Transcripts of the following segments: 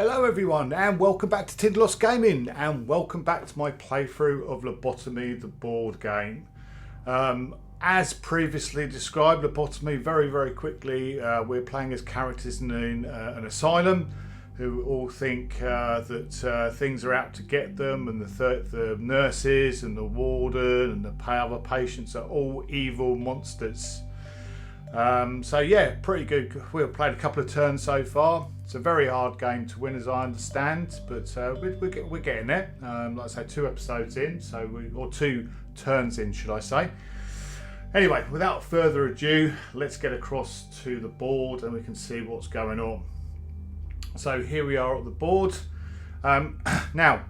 Hello everyone and welcome back to Tidlos Gaming and welcome back to my playthrough of Lobotomy, the board game. As previously described, Lobotomy, very quickly, we're playing as characters in an asylum who all think that things are out to get them, and the nurses and the warden and the other patients are all evil monsters. So yeah, pretty good. We've played a couple of turns so far. It's a very hard game to win, as I understand, but we're getting there. Like I say, 2 episodes in, or 2 turns in, should I say. Anyway, without further ado, let's get across to the board and we can see what's going on. So here we are at the board. Now,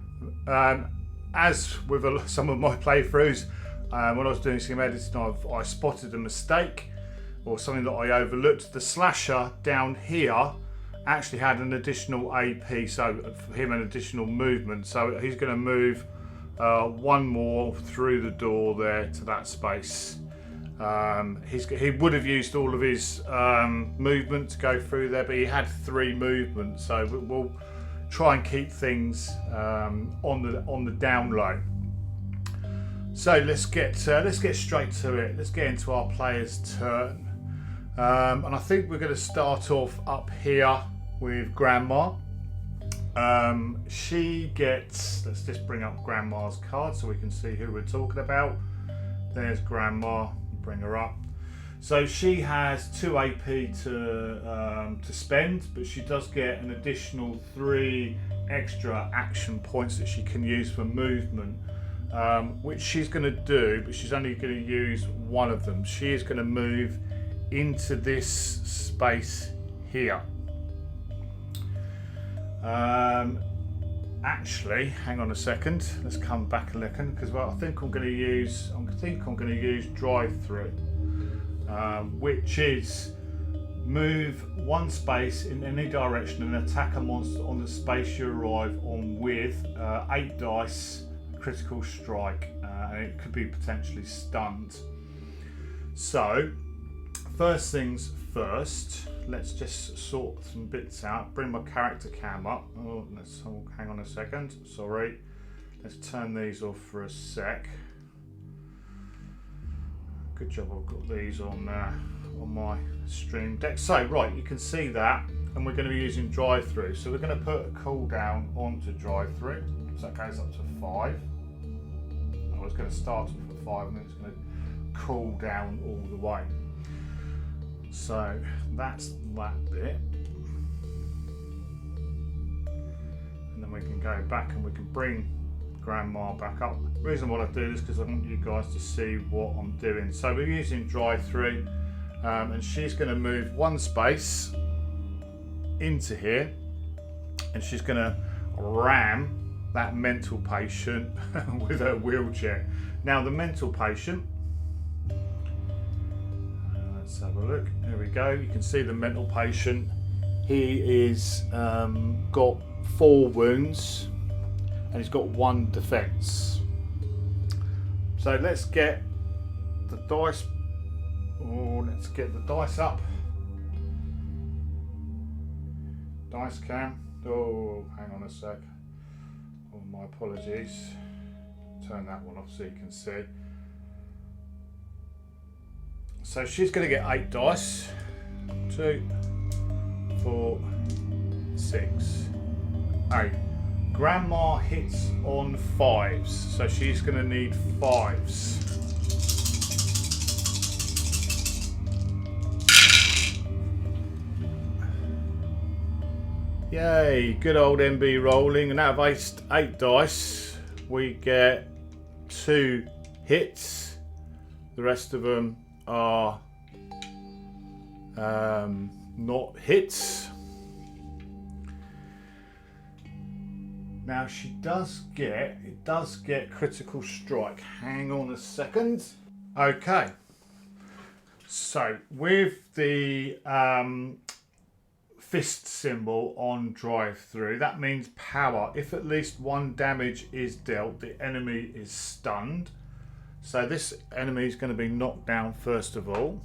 as with some of my playthroughs, when I was doing some editing, I spotted a mistake or something that I overlooked. The slasher down here actually had an additional AP, so for him an additional movement. So he's going to move 1 more through the door there to that space. He would have used all of his movement to go through there, but he had 3 movements. So we'll try and keep things on the down low. So let's get straight to it. Let's get into our player's turn. And I think we're going to start off up here with Grandma. She gets, let's just bring up Grandma's card so we can see who we're talking about. There's Grandma, bring her up. So she has 2 AP to spend, but she does get an additional 3 extra action points that she can use for movement, which she's going to do, but she's only going to use 1 of them. She is going to move into this space here. Actually, hang on a second. Let's come back a second, because I think I'm going to use drive-through, which is move 1 space in any direction and attack a monster on the space you arrive on with 8 dice, critical strike, and it could be potentially stunned. So, first things first, let's just sort some bits out. Bring my character cam up. Hang on a second. Sorry. Let's turn these off for a sec. Good job I've got these on my stream deck. So, right, you can see that, and we're going to be using drive-through. So we're going to put a cooldown onto drive-through. So that goes up to 5. I was going to start off at 5 and then it's going to cool down all the way. So that's that bit, and then we can go back and we can bring Grandma back up. The reason why I do this is because I want you guys to see what I'm doing. So we're using drive-through, and she's going to move 1 space into here, and she's going to ram that mental patient with her wheelchair. Now the mental patient, let's have a look. There we go. You can see the mental patient. He is got 4 wounds and he's got 1 defense. So let's get the dice. Let's get the dice up. Dice cam. Hang on a sec. My apologies. Turn that one off so you can see. So she's going to get 8 dice. 2, 4, 6, 8. Grandma hits on 5s, so she's going to need 5s. Yay, good old MB rolling. And out of 8 dice, we get 2 hits. The rest of them are not hits. Now she does get critical strike. Hang on a second. Okay, so with the fist symbol on drive-through, that means power. If at least 1 damage is dealt, the enemy is stunned. So this enemy is going to be knocked down first of all.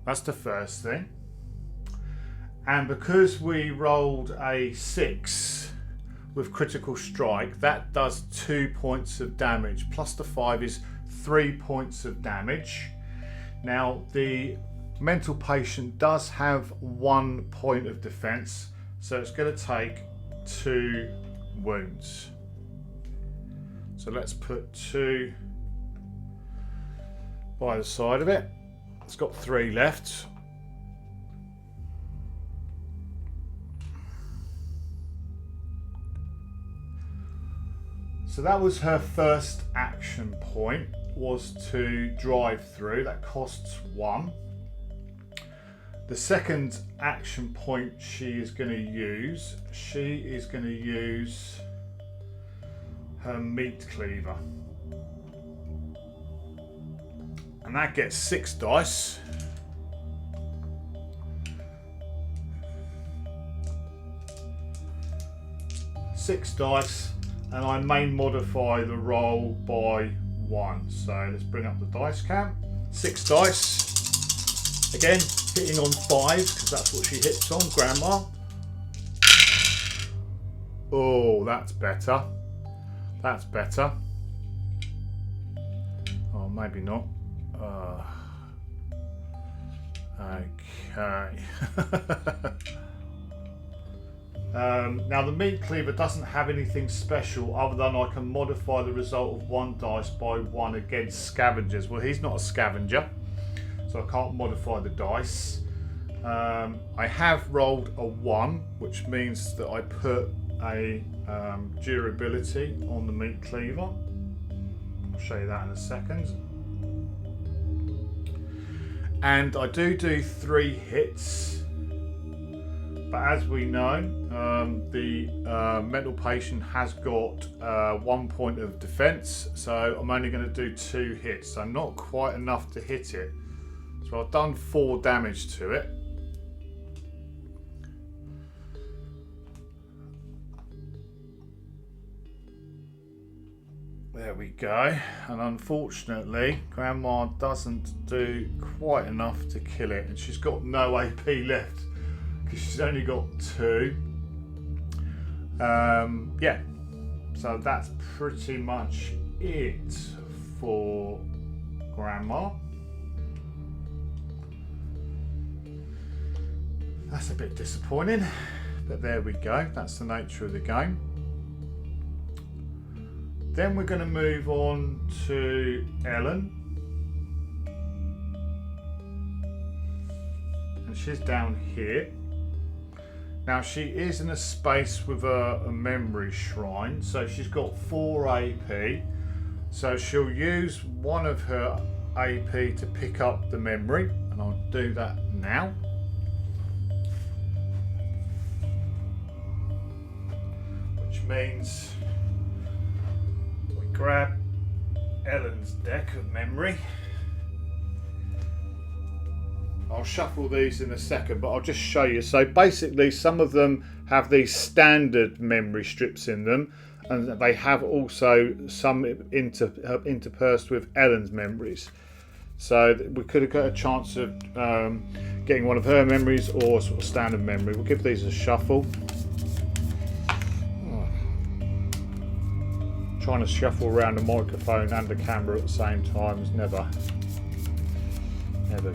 That's the first thing. And because we rolled a 6 with critical strike, that does 2 points of damage. Plus the 5 is 3 points of damage. Now the mental patient does have 1 point of defense, so it's going to take 2 wounds. So let's put 2 by the side of it. It's got 3 left. So that was her first action point, was to drive through. That costs 1. The second action point she is going to use her meat cleaver. And that gets 6 dice. And I may modify the roll by 1. So let's bring up the dice cam. 6 dice. Again, hitting on 5s because that's what she hits on, Grandma. Oh, that's better. That's better. Oh, maybe not. Okay. Now the meat cleaver doesn't have anything special other than I can modify the result of 1 dice by 1 against scavengers. Well, he's not a scavenger, so I can't modify the dice. I have rolled a 1, which means that I put a durability on the meat cleaver. I'll show you that in a second. And I do 3 hits, but as we know, the mental patient has got 1 point of defense, so I'm only going to do 2 hits, so not quite enough to hit it. So I've done 4 damage to it. There we go. And unfortunately, Grandma doesn't do quite enough to kill it, and she's got no AP left because she's only got 2. Yeah, so that's pretty much it for Grandma. That's a bit disappointing, but there we go. That's the nature of the game. Then we're going to move on to Ellen. And she's down here. Now she is in a space with a memory shrine, so she's got 4 AP. So she'll use one of her AP to pick up the memory, and I'll do that now. Which means we grab Ellen's deck of memory. I'll shuffle these in a second, but I'll just show you. So basically some of them have these standard memory strips in them, and they have also some interspersed with Ellen's memories. So we could have got a chance of getting one of her memories or sort of standard memory. We'll give these a shuffle. Trying to shuffle around the microphone and the camera at the same time is never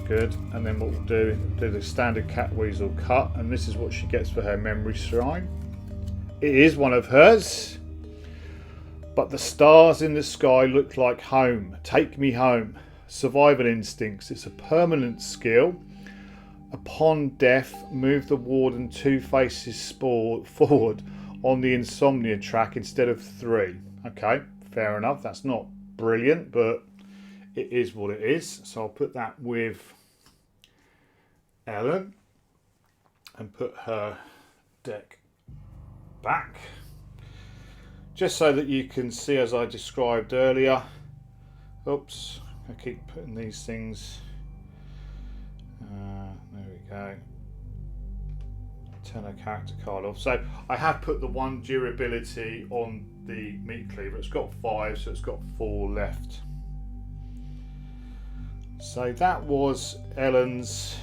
good. And then what we'll do the standard Catweazle cut, and this is what she gets for her memory shrine. It is one of hers. But the stars in the sky look like home. Take me home. Survival instincts. It's a permanent skill. Upon death, move the warden 2 faces forward on the insomnia track instead of 3. Okay, fair enough. That's not brilliant, but it is what it is. So I'll put that with Ellen and put her deck back. Just so that you can see, as I described earlier. Oops, I keep putting these things. There we go. Turn a character card off. So I have put the 1 durability on the meat cleaver. It's got 5, so it's got 4 left. So that was Ellen's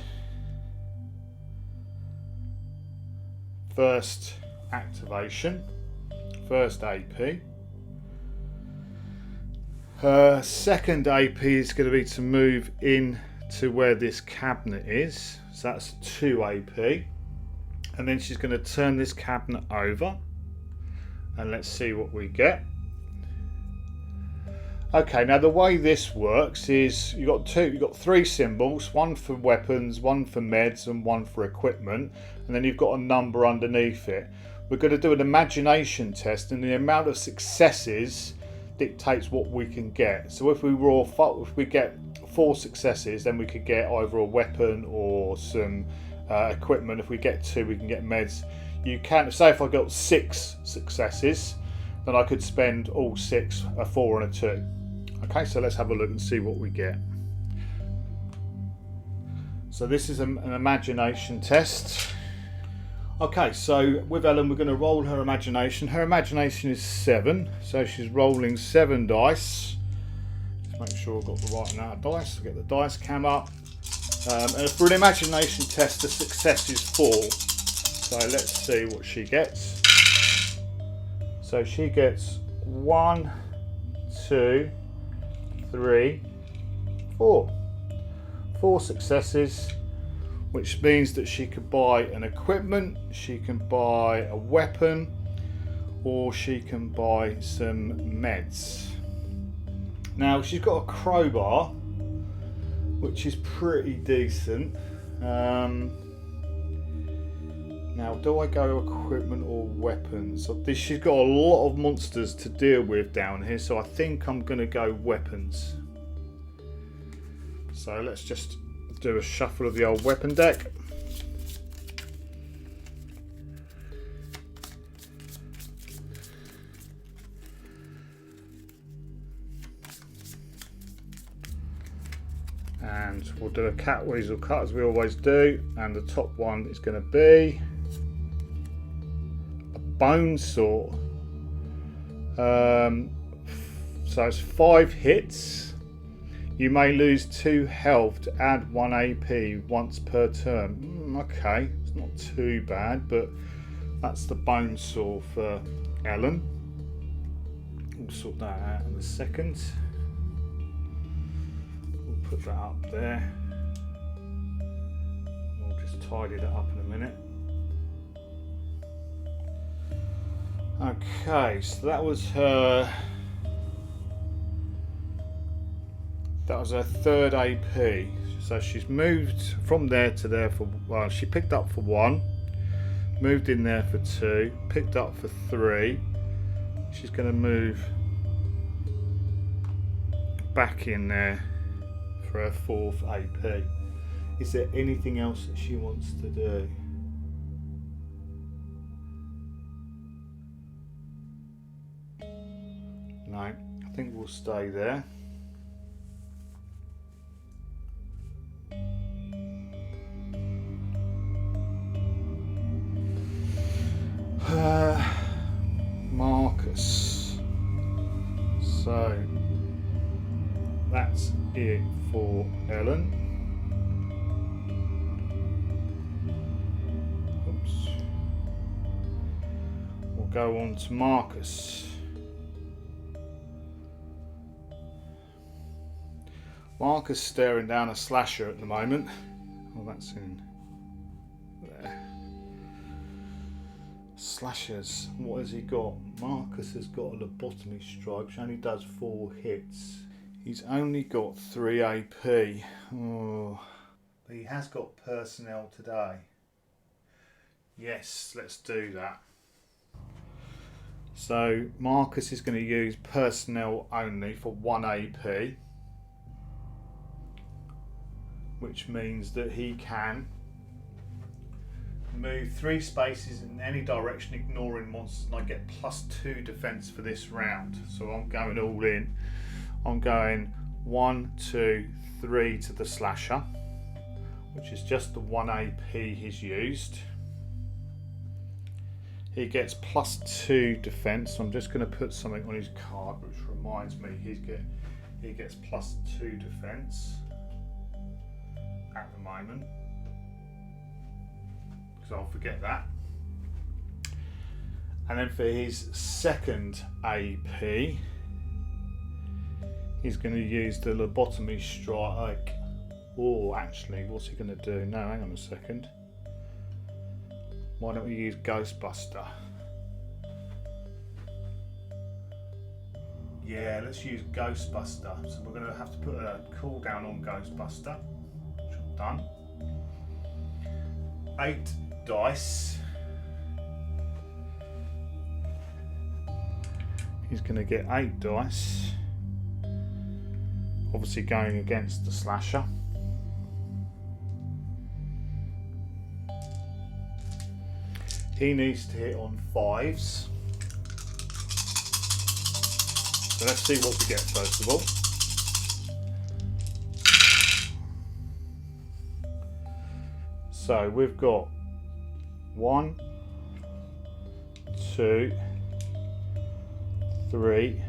first activation, first AP. Her second AP is going to be to move in to where this cabinet is, so that's 2 AP, and then she's going to turn this cabinet over, and let's see what we get. Okay, now the way this works is you've got 3 symbols, one for weapons, one for meds, and one for equipment, and then you've got a number underneath it. We're going to do an imagination test, and the amount of successes dictates what we can get. So if we get 4 successes, then we could get either a weapon or some equipment. If we get 2, we can get meds. You can say if I got 6 successes, then I could spend all 6, a 4 and a 2. Okay, so let's have a look and see what we get. So this is an imagination test. Okay, so with Ellen, we're going to roll her imagination. Her imagination is 7, so she's rolling 7 dice. Just make sure I've got the right amount of dice. I'll get the dice cam up. And for an imagination test, the success is 4. So let's see what she gets. So she gets 1, 2, 3, 4. 4 successes, which means that she could buy an equipment, she can buy a weapon, or she can buy some meds. Now she's got a crowbar, which is pretty decent. Now do I go equipment or weapons? She's got a lot of monsters to deal with down here, so I think I'm going to go weapons. So let's just do a shuffle of the old weapon deck. And we'll do a Catweazle cut as we always do, and the top one is going to be a bone saw. So it's 5 hits. You may lose 2 health to add 1 AP once per turn. Okay, it's not too bad, but that's the bone saw for Ellen. We'll sort that out in a second. We'll put that up there. We'll just tidy that up in a minute. Okay, so that was her. That was her 3rd AP. So she's moved from there to there for, well, she picked up for 1, moved in there for 2, picked up for 3. She's going to move back in there for her 4th AP. Is there anything else that she wants to do? No, I think we'll stay there. Marcus. So that's it for Ellen. Oops. We'll go on to Marcus. Marcus staring down a slasher at the moment. Well, that's in there. Slashers. What has he got? Marcus has got a lobotomy strike, which only does 4 hits. He's only got 3 AP. Oh. But he has got personnel today. Yes, let's do that. So Marcus is going to use personnel only for 1 AP, which means that he can move 3 spaces in any direction, ignoring monsters, and I get +2 defense for this round. So I'm going all in. I'm going 1, 2, 3 to the slasher, which is just the 1 AP he's used. He gets +2 defense. So I'm just going to put something on his card, which reminds me he gets +2 defense at the moment, because I'll forget that. And then for his second AP, he's going to use the Lobotomy strike. Oh, actually, what's he going to do? No, hang on a second. Why don't we use Ghostbuster? Yeah, let's use Ghostbuster. So we're going to have to put a cooldown on Ghostbuster, which I've done. 8 dice. He's going to get 8 dice. Obviously going against the slasher. He needs to hit on 5s. So let's see what we get first of all. So we've got 1, 2, 3,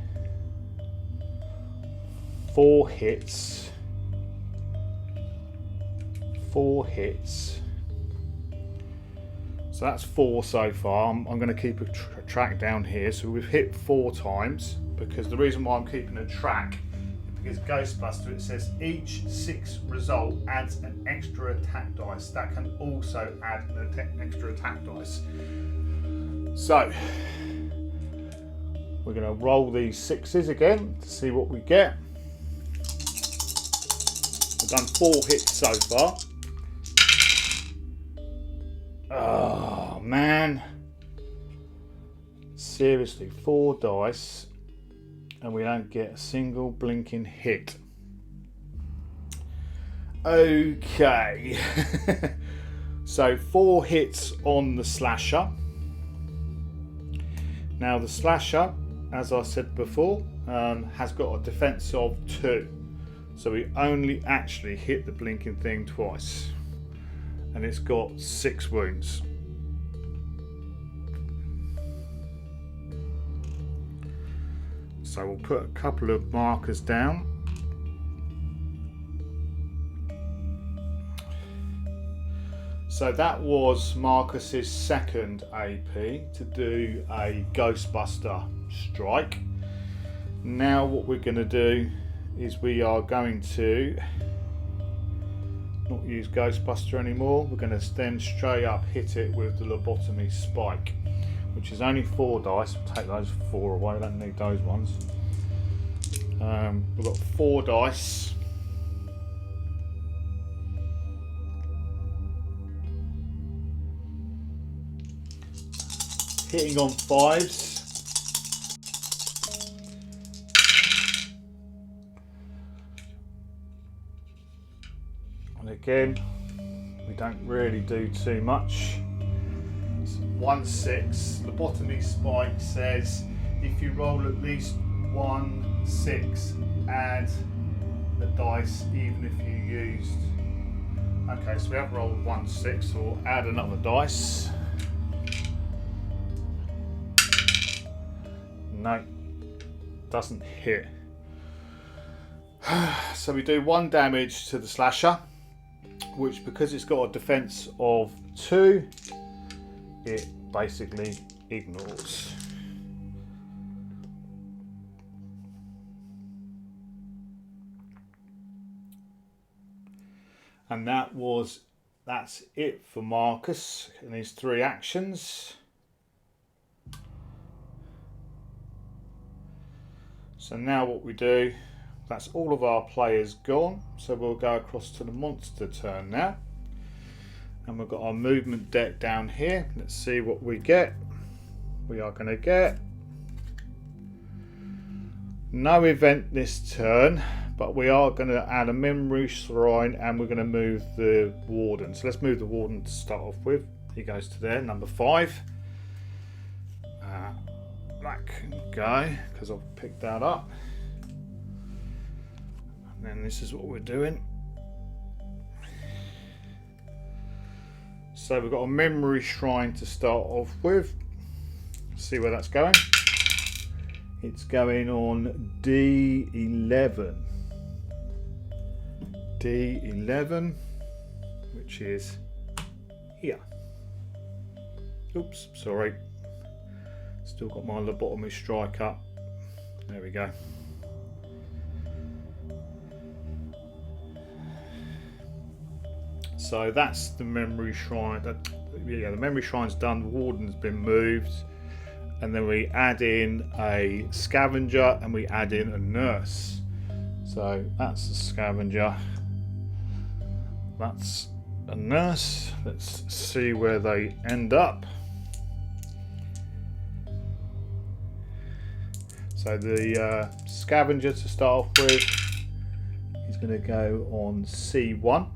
4 hits. 4 hits. So that's 4 so far. I'm going to keep a track down here. So we've hit 4 times, because the reason why I'm keeping a track is because Ghostbuster, it says each 6 result adds an extra attack dice. That can also add an extra attack dice. So we're going to roll these 6s again to see what we get. We've done 4 hits so far. Oh man, seriously, 4 dice and we don't get a single blinking hit. Okay. So 4 hits on the slasher. Now the slasher, as I said before, has got a defense of 2, so we only actually hit the blinking thing twice. And it's got 6 wounds. So we'll put a couple of markers down. So that was Marcus's second AP to do a Ghostbuster strike. Now what we're going to do is we are going to not use Ghostbuster anymore. We're going to then straight up hit it with the Lobotomy spike, which is only 4 dice. We'll take those 4 away, I don't need those ones. We've got 4 dice. Hitting on 5s. And again, we don't really do too much. It's 1 6. Lobotomy spike says if you roll at least 1 6, add the dice even if you used. Okay, so we have rolled 1 6, so we'll add another dice. No, doesn't hit. So we do 1 damage to the slasher, which, because it's got a defense of 2, it basically ignores. And that's it for Marcus and his 3 actions. So now what we do, that's all of our players gone, so we'll go across to the monster turn now. And we've got our movement deck down here. Let's see what we get. We are going to get no event this turn, but we are going to add a memory shrine and we're going to move the warden. So let's move the warden to start off with. He goes to there, number 5. That can go because I've picked that up. And then this is what we're doing. So we've got a memory shrine to start off with. See where that's going. It's going on D11. D11, which is here. Oops, sorry. Still got my lobotomy strike up. There we go. So that's the memory shrine. The memory shrine's done. The warden's been moved, and then we add in a scavenger and we add in a nurse. So that's the scavenger. That's a nurse. Let's see where they end up. So the scavenger, to start off with, is going to go on C1.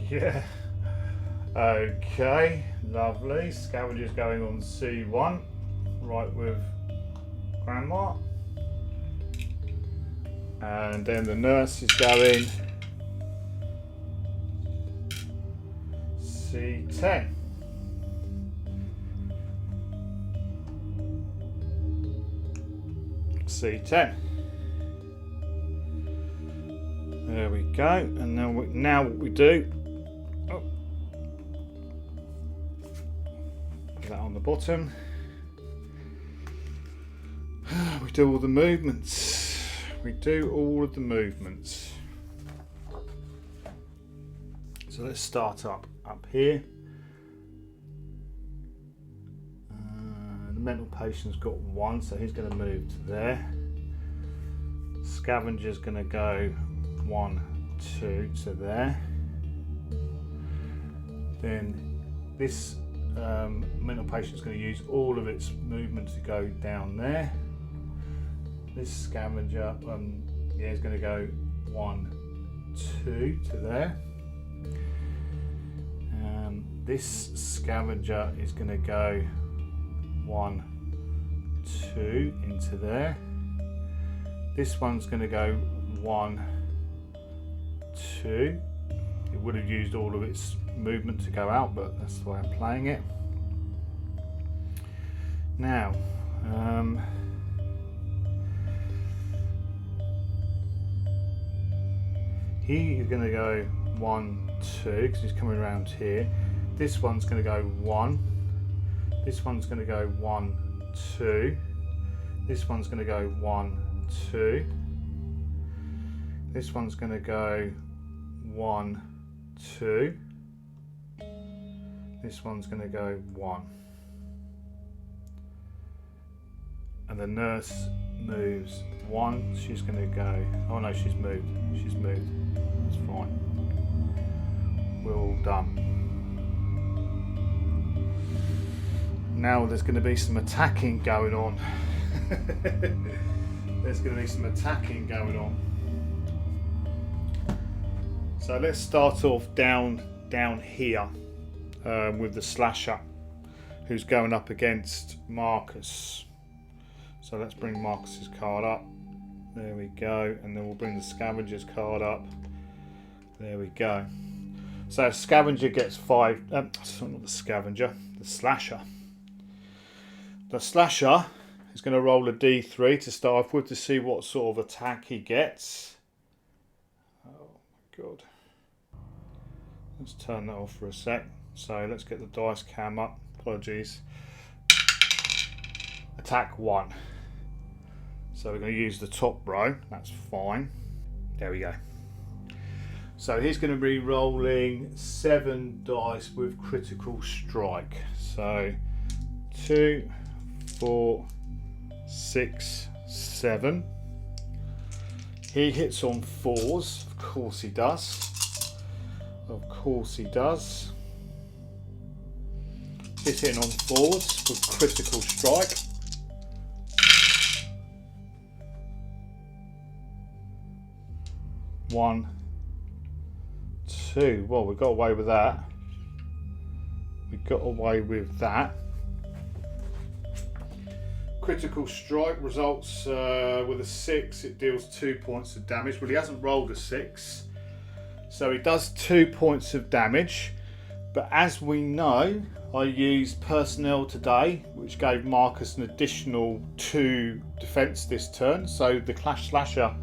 Yeah. Okay, lovely. Scavenger's going on C1, right with Grandma. And then the nurse is going C10. C10. There we go. And now what we do, put that on the bottom. We do all the movements. We do all of the movements. So let's start up here. The mental patient's got 1, so he's going to move to there. Scavenger's going to go 1, 2 to there. Then this mental patient's going to use all of its movement to go down there. This scavenger, is going to go 1, 2 to there. This scavenger is going to go 1, 2 into there. This one's going to go 1, 2. It would have used all of its movement to go out, but that's the way I'm playing it. Now, he is going to go 1, 2 because he's coming around here. This one's going to go 1. This one's going to go 1, 2. This one's going to go 1, 2. This one's going to go 1, 2. This one's going to go 1. And the nurse moves 1. She's going to go. Oh no, she's moved. She's moved. That's fine. We're all done. Now there's going to be some attacking going on. There's going to be some attacking going on. So let's start off down here with the slasher, who's going up against Marcus. So let's bring Marcus's card up. There we go, and then we'll bring the scavenger's card up. There we go. So scavenger gets 5. Not the scavenger, the slasher. The slasher is going to roll a d3 to start off with to see what sort of attack he gets. Oh my god. Let's turn that off for a sec. So let's get the dice cam up. Apologies. Attack 1. So we're going to use the top row. That's fine. There we go. So he's going to be rolling 7 dice with critical strike. So 2, 4, 6, 7. He hits on 4s. Of course he does. Of course he does. He's hitting on 4s with critical strike. One, 2. Well, we got away with that. We got away with that. Critical strike results with a 6. It deals 2 points of damage. Well, he hasn't rolled a 6, so he does 2 points of damage. But as we know, I used personnel today, which gave Marcus an additional 2 defense this turn. So the Clash Slasher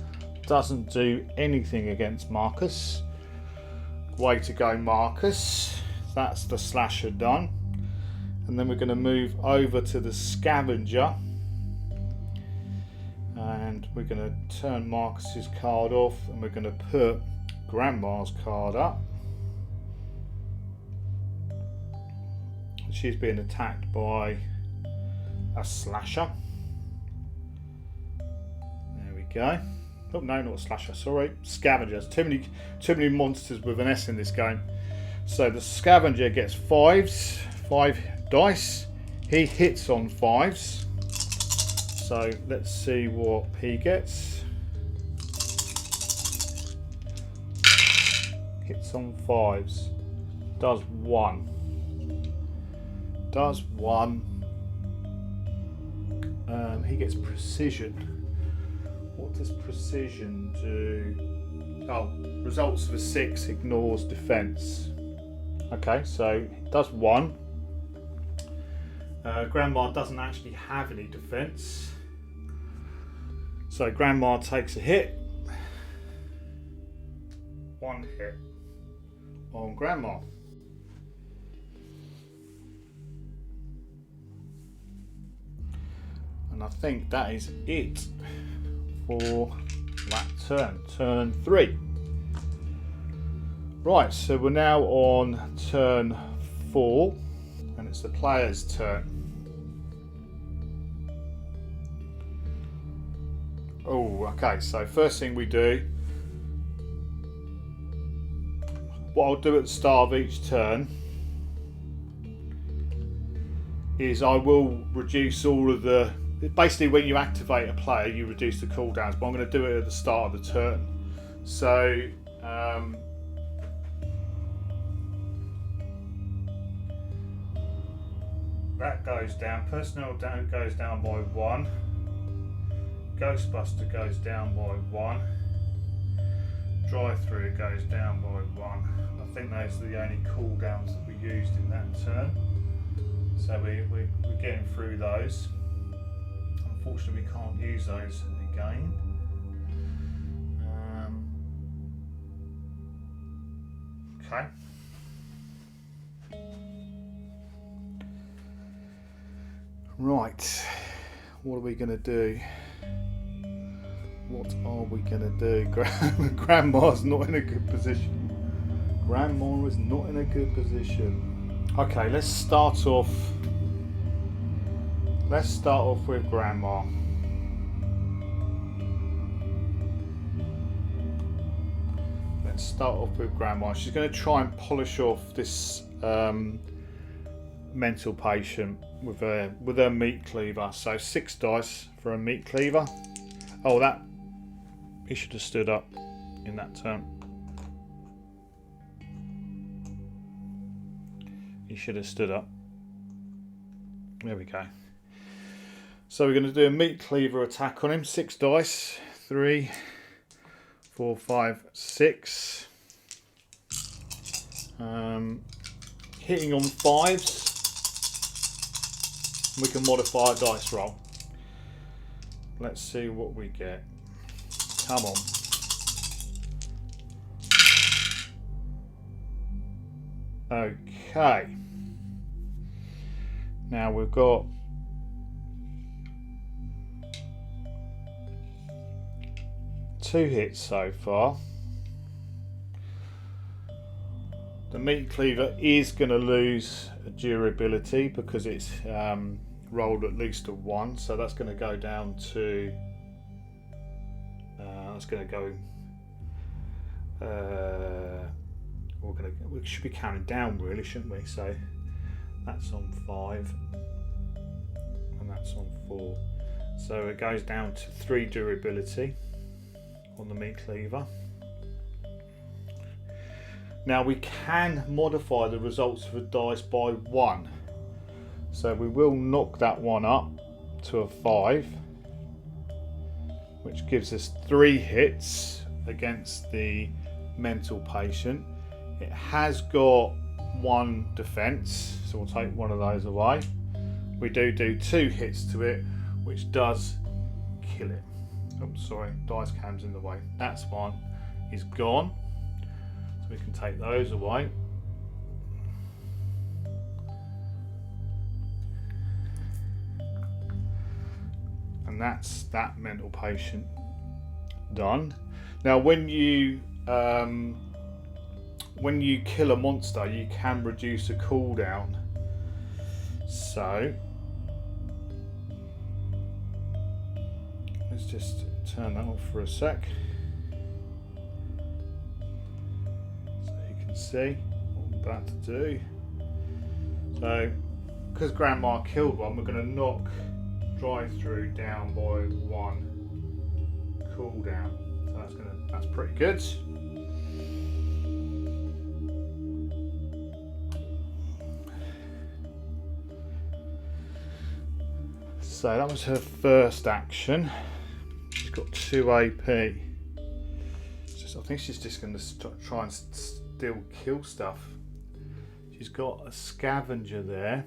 doesn't do anything against Marcus. Way to go, Marcus. That's the slasher done. And then we're going to move over to the scavenger. And we're going to turn Marcus's card off and we're going to put Grandma's card up. She's being attacked by a slasher. There we go. Oh no, not a slasher, sorry. Scavengers. Too many monsters with an S in this game. So the scavenger gets 5s, 5 dice. He hits on 5s. So let's see what he gets. Hits on 5s. Does 1. Does 1. He gets precision. What does precision do? Oh, results of a 6, ignores defense. Okay, so it does 1. Grandma doesn't actually have any defense. So Grandma takes a hit. 1 hit on Grandma. And I think that is it for that turn. Turn 3. Right, so we're now on turn 4 and it's the player's turn. Oh, okay, so first thing we do, what I'll do at the start of each turn is I will reduce all of the, basically when you activate a player you reduce the cooldowns, but I'm going to do it at the start of the turn. So that goes down, personnel down goes down by 1, Ghostbuster goes down by 1, Drive-through goes down by 1. I think those are the only cooldowns that we used in that turn. So we're getting through those. Unfortunately we can't use those again. Okay. Right, what are we going to do? What are we going to do? Grandma's not in a good position. Grandma is not in a good position. Okay, let's start off with Grandma. Let's start off with Grandma. She's going to try and polish off this mental patient with her meat cleaver. So 6 dice for a meat cleaver. Oh, that he should have stood up in that turn. He should have stood up. There we go. So we're going to do a meat cleaver attack on him. 6 dice. 3, 4, 5, 6. Hitting on 5s. We can modify a dice roll. Let's see what we get. Come on. Okay. Now we've got two hits so far. The meat cleaver is going to lose durability because it's rolled at least a 1, so that's going to go down to that's going to go we should be counting down really, shouldn't we? So that's on 5 and that's on 4, so it goes down to 3 durability on the meat cleaver. Now we can modify the results of a dice by 1, so we will knock that one up to a 5, which gives us 3 hits against the mental patient. It has got 1 defense, so we'll take one of those away. We do 2 hits to it, which does kill it. Oh, sorry, dice cam's in the way. That's one is gone. So we can take those away. And that's that mental patient done. Now when you kill a monster, you can reduce a cooldown. So let's just turn that off for a sec, so you can see what I'm about to do. So because Grandma killed one, we're going to knock drive-through down by 1 cooldown. So that's pretty good. So that was her first action. She's got 2 AP. I think she's just going to try and still kill stuff. She's got a scavenger there.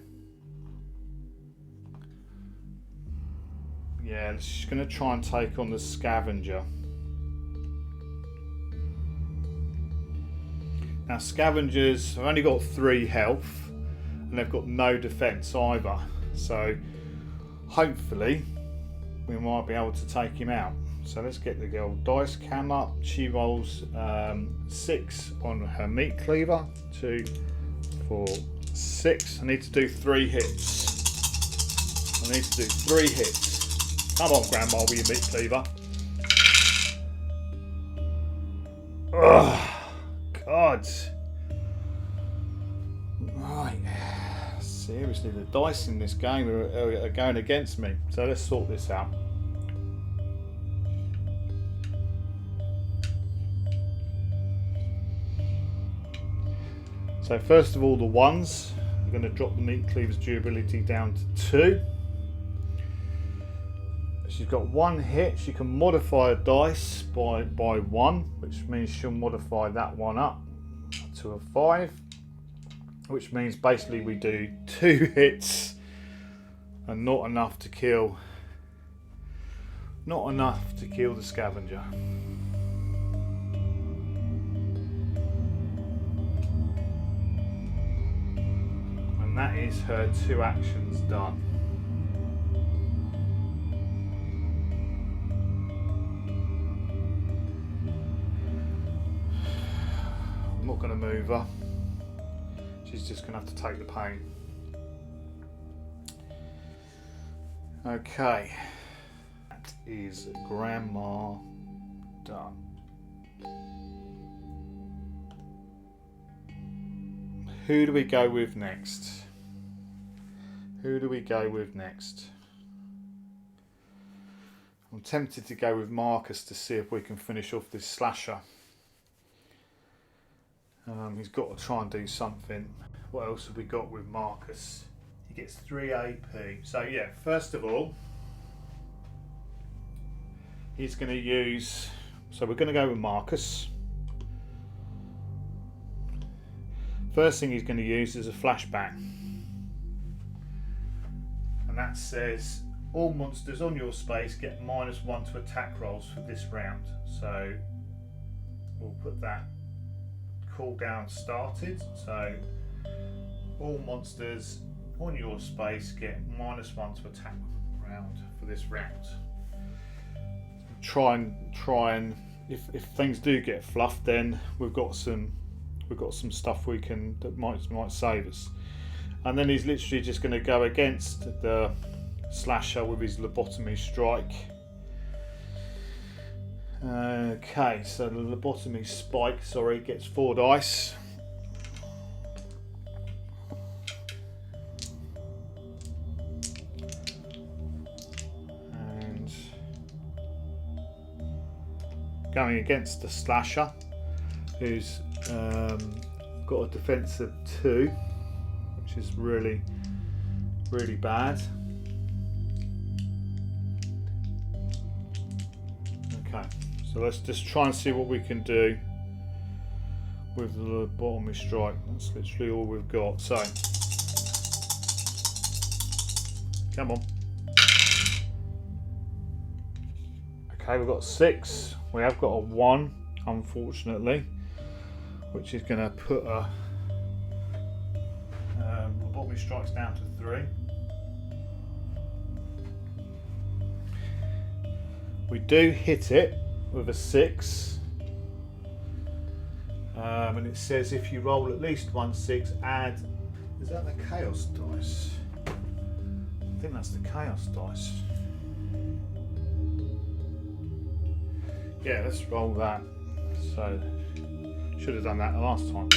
Yeah, she's going to try and take on the scavenger. Now scavengers have only got 3 health and they've got no defense either. So hopefully we might be able to take him out. So let's get the girl dice cam up. She rolls 6 on her meat cleaver. 2, 4, 6. I need to do 3 hits. I need to do 3 hits. Come on, Grandma, with your meat cleaver. Ugh, God. Right. Seriously, the dice in this game are going against me. So let's sort this out. So first of all, the 1s. I'm going to drop the meat cleaver's durability down to 2. She's got 1 hit. She can modify a dice by 1, which means she'll modify that one up to a 5, which means basically we do 2 hits and not enough to kill the scavenger. And that is her 2 actions done. I'm not going to move her. She's just going to have to take the pain. Okay. That is Grandma done. Who do we go with next? Who do we go with next? I'm tempted to go with Marcus to see if we can finish off this slasher. He's got to try and do something. What else have we got with Marcus? He gets 3 AP. So yeah, first of all, he's going to use... So we're going to go with Marcus. First thing he's going to use is a flashback. And that says, all monsters on your space get -1 to attack rolls for this round. So we'll put that cooldown started. So all monsters on your space get -1 to attack round for this round. Try and if things do get fluffed, then we've got some stuff that might save us. And then he's literally just going to go against the slasher with his lobotomy strike. Okay, so the lobotomy spike, gets 4 dice. And going against the slasher, who's got a defense of 2, which is really, really bad. Okay, so let's just try and see what we can do with the lobotomy strike. That's literally all we've got. So, come on. Okay, we've got 6. We have got a 1, unfortunately, which is going to put a lobotomy strikes down to 3. We do hit it with a 6, and it says if you roll at least 1 6, add. Is that the chaos dice? I think that's the chaos dice. Yeah, let's roll that. So, should have done that the last time.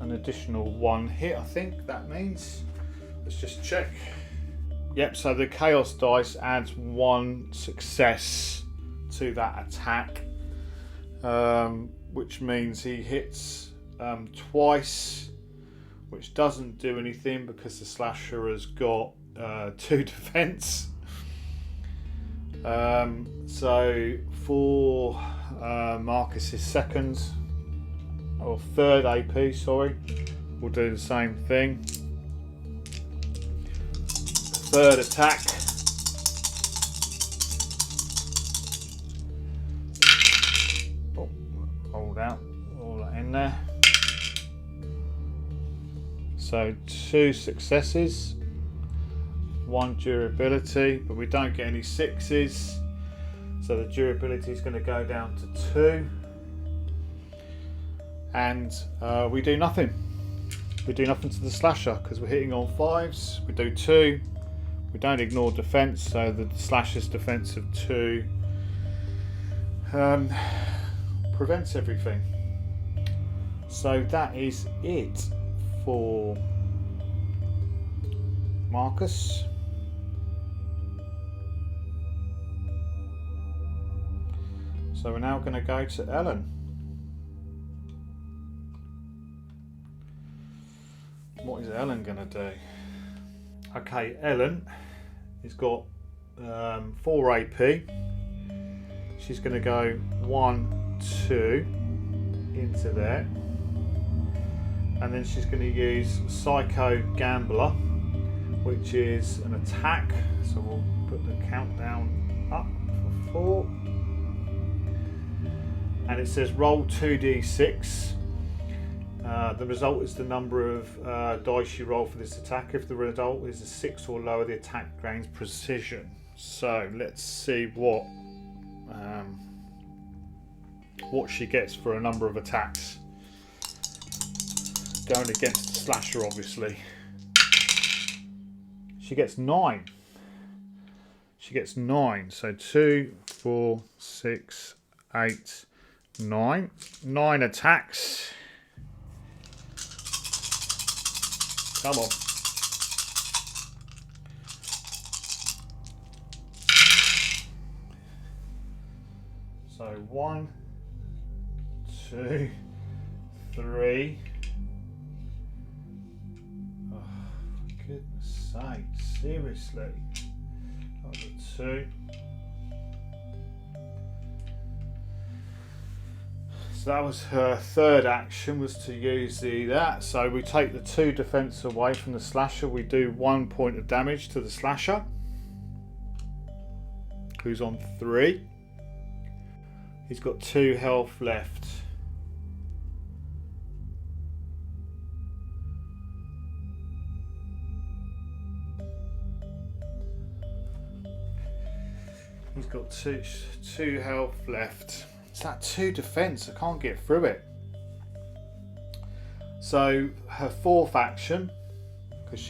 An additional 1 hit, I think that means. Let's just check. Yep, so the chaos dice adds 1 success to that attack, which means he hits twice, which doesn't do anything because the slasher has got 2 defense. So for Marcus's second or third AP, sorry, we'll do the same thing. Third attack. Oh, hold out all that in there. So 2 successes, 1 durability, but we don't get any 6s, so the durability is going to go down to 2, and we do nothing. We do nothing to the slasher because we're hitting on 5s. We do 2. We don't ignore defense, so the slasher's defense of 2 prevents everything. So that is it for Marcus. So we're now going to go to Ellen. What is Ellen going to do? Okay, Ellen has got 4 AP. She's going to go 1, 2 into there, and then she's going to use Psycho Gambler, which is an attack. So we'll put the countdown up for 4, and it says roll 2d6. The result is the number of dice you roll for this attack. If the result is a 6 or lower, the attack gains precision. So let's see what she gets for a number of attacks. Going against the slasher, obviously. She gets 9. She gets 9. So 2, 4, 6, 8, 9. 9 attacks. Come on. So 1, 2, 3. Oh, goodness sake, seriously. That was a 2. So that was her third action, was to use that. So we take the 2 defense away from the slasher. We do 1 point of damage to the slasher, who's on 3. He's got 2 health left. He's got two health left. It's that 2 defense. I can't get through it. So her 4th action, because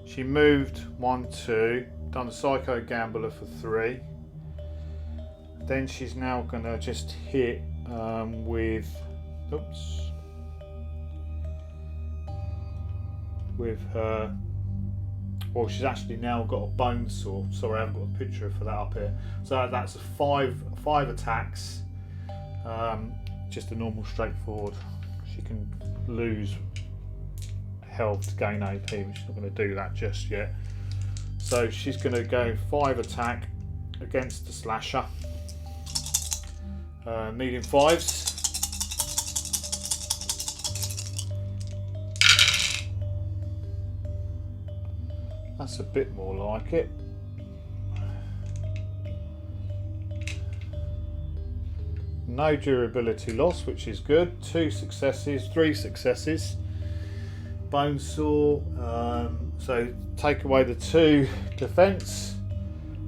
she moved 1, 2, done a Psycho Gambler for 3. Then she's now gonna just hit with her. Well, she's actually now got a bone saw. Sorry, I haven't got a picture for that up here. So that's a 5 attacks. Just a normal straightforward. She can lose health to gain AP, but she's not going to do that just yet. So she's going to go 5 attack against the slasher, needing 5s. That's a bit more like it. no durability loss, which is good. 2 successes, 3 successes. Bone saw, so take away the 2 defense.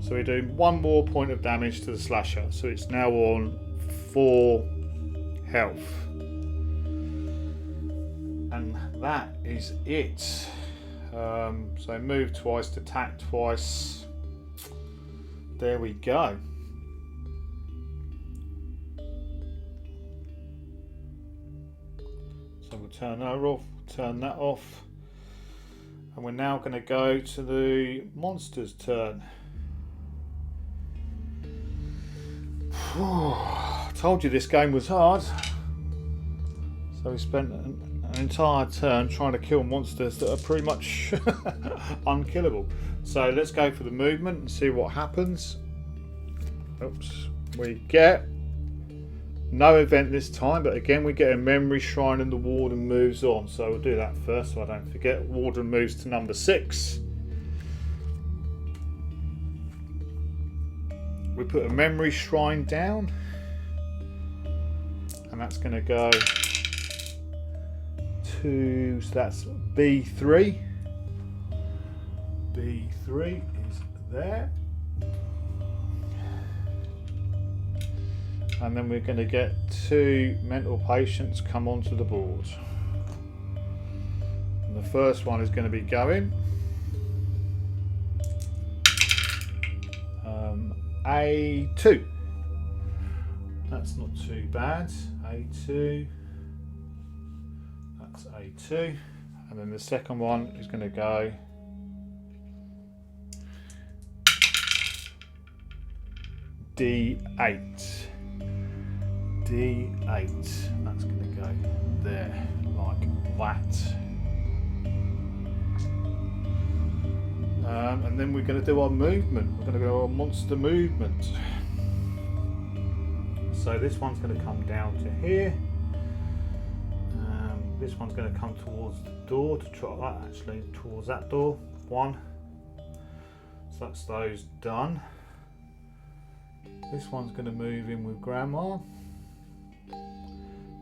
So we're doing 1 more point of damage to the slasher. So it's now on 4 health. And that is it. So move twice to attack twice. There we go. So we'll turn that off, turn that off. And we're now going to go to the monster's turn. I told you this game was hard. So we spent an entire turn trying to kill monsters that are pretty much unkillable. So let's go for the movement and see what happens. Oops. We get no event this time, but again we get a memory shrine and the warden moves on. So we'll do that first so I don't forget. Warden moves to number 6. We put a memory shrine down, and that's going to go to, so that's B3. B3 is there. And then we're going to get 2 mental patients come onto the board. And the first one is going to be going. A2. That's not too bad. A2. That's A2. And then the second one is going to go D8. D8. That's going to go there, like that. And then we're going to do our movement. We're going to go on monster movement. So this one's going to come down to here. This one's going to come towards the door to try that, actually towards that door. 1. So that's those done. This one's going to move in with Grandma.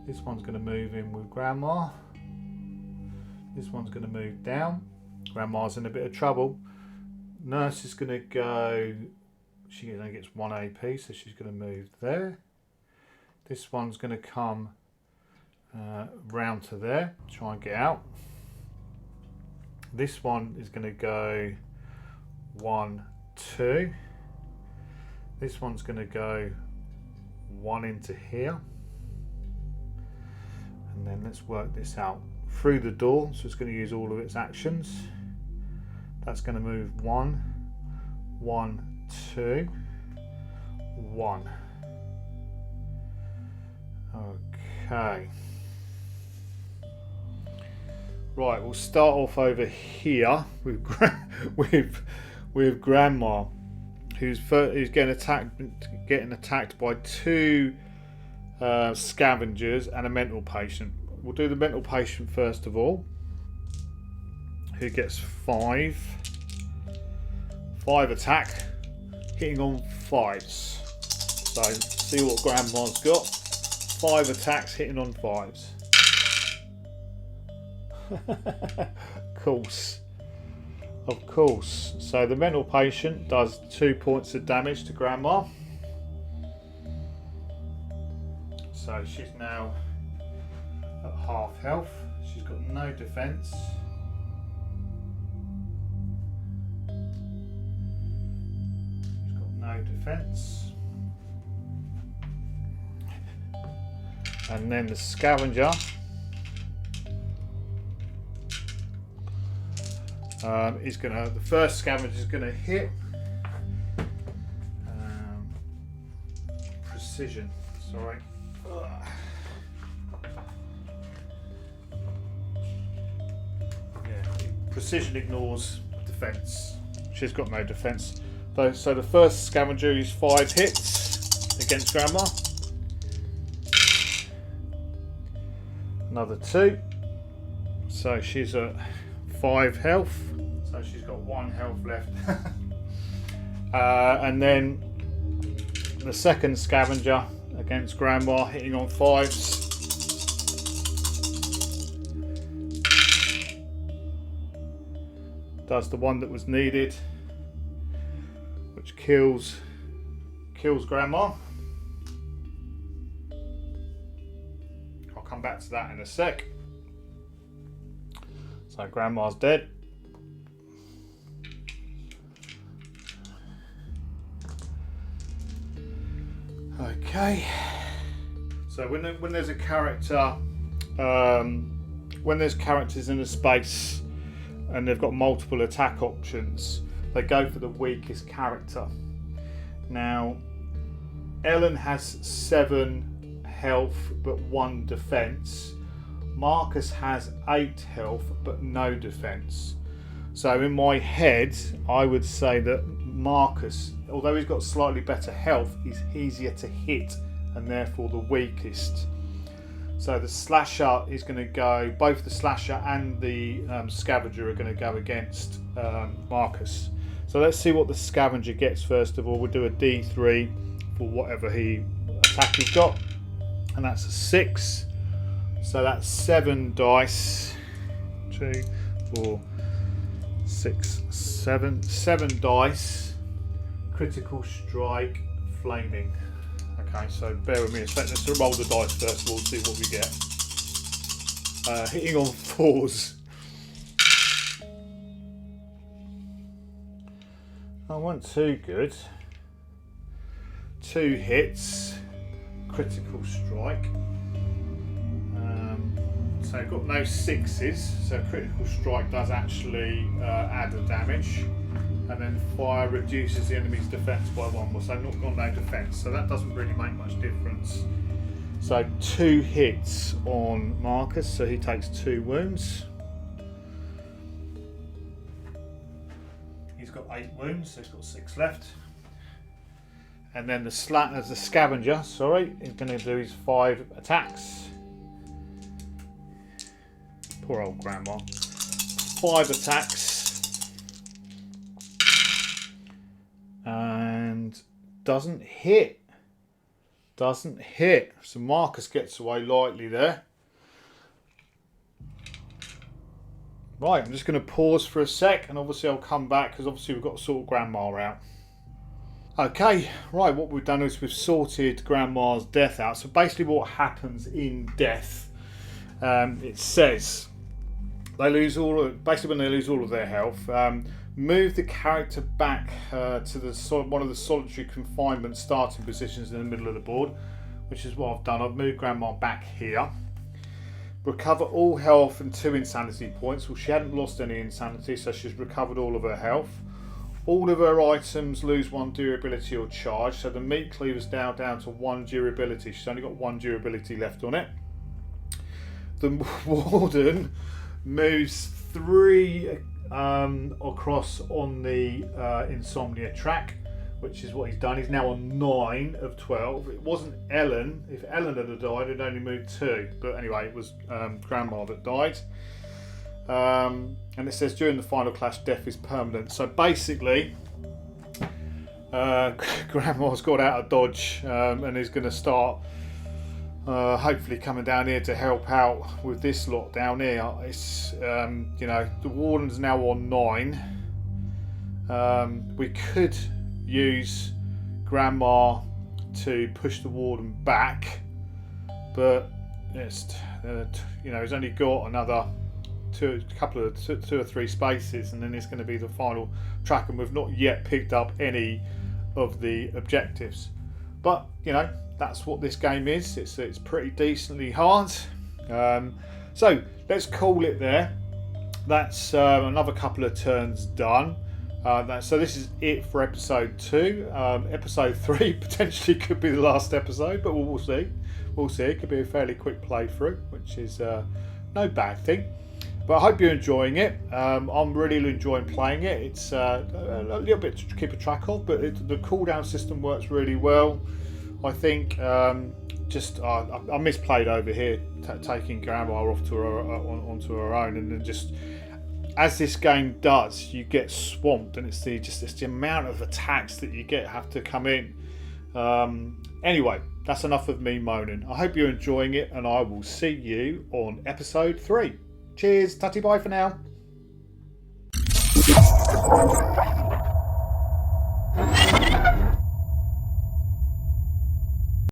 This one's going to move in with Grandma. This one's going to move down. Grandma's in a bit of trouble. Nurse is going to go, she only gets 1 AP, so she's going to move there. This one's going to come round to there, try and get out. This one is going to go 1, 2. This one's going to go 1 into here. And then let's work this out. Through the door, so it's going to use all of its actions. That's going to move 1, 1, 2, 1. Okay. Right, we'll start off over here with with Grandma, who's getting attacked by 2 scavengers and a mental patient. We'll do the mental patient first of all, who gets 5 attack, hitting on 5s. So see what Grandma's got. 5 attacks hitting on 5s. Of course. So the mental patient does 2 points of damage to Grandma. So she's now at half health. She's got no defense. She's got no defense. And then the scavenger is gonna, the first scavenger is gonna hit precision. Sorry. Yeah, precision ignores defense. She's got no defense. So the first scavenger is 5 hits against Grandma. Another 2. So she's at 5 health. So she's got 1 health left. And then the second scavenger against Grandma, hitting on 5s. Does the one that was needed, which kills Grandma. I'll come back to that in a sec. So Grandma's dead. Okay. So when there's a character, when there's characters in a space and they've got multiple attack options, they go for the weakest character. Now, Ellen has 7 health but 1 defense. Marcus has 8 health but no defense. So in my head, I would say that Marcus, although he's got slightly better health, is easier to hit and therefore the weakest. So the slasher is going to go, both the slasher and the scavenger are going to go against Marcus. So let's see what the scavenger gets first of all. We'll do a D3 for whatever attack he's got, and that's a 6. So that's 7 dice. 2, 4, 6, 7. 7 dice. Critical strike, flaming. Okay, so bear with me a second. Let's roll the dice first of all, see what we get. Hitting on 4s. I wasn't too good. 2 hits. Critical strike. So I've got no 6s, so critical strike does actually add a damage, and then fire reduces the enemy's defense by 1. So I've not got no defense, so that doesn't really make much difference. So 2 hits on Marcus, so he takes 2 wounds. He's got 8 wounds, so he's got 6 left. And then the scavenger, is going to do his 5 attacks. Poor old Grandma. 5 attacks. And doesn't hit. Doesn't hit. So Marcus gets away lightly there. Right, I'm just going to pause for a sec, and obviously I'll come back because obviously we've got to sort Grandma out. Okay, right, what we've done is we've sorted Grandma's death out. So basically what happens in death, it says they lose basically when they lose all of their health, move the character back to one of the solitary confinement starting positions in the middle of the board, which is what I've done. I've moved Grandma back here. Recover all health and 2 insanity points. Well, she hadn't lost any insanity, so she's recovered all of her health. All of her items lose 1 durability or charge, so the meat cleaver's now down to 1 durability. She's only got 1 durability left on it. The warden moves 3 across on the insomnia track, which is what he's done. He's now on 9 of 12. It wasn't Ellen. If Ellen had died, it'd only moved 2. But anyway, it was Grandma that died. And it says during the final clash, death is permanent. So basically, Grandma's got out of dodge and is going to start hopefully coming down here to help out with this lot down here. It's the warden's now on 9. We could use Grandma to push the warden back, but it's he's only got another 2 or 3 spaces, and then it's going to be the final track, and we've not yet picked up any of the objectives. But that's what this game is. It's pretty decently hard. So let's call it there. That's another couple of turns done. So this is it for episode 2. Episode 3 potentially could be the last episode, but we'll see. We'll see. It could be a fairly quick playthrough, which is no bad thing. But I hope you're enjoying it. I'm really enjoying playing it. It's a little bit to keep a track of, but the cooldown system works really well. I think I misplayed over here, taking Grandma off to onto her own, and then just as this game does, you get swamped, and it's the amount of attacks that you have to come in. Anyway, that's enough of me moaning. I hope you're enjoying it, and I will see you on episode 3. Cheers, tutty bye for now.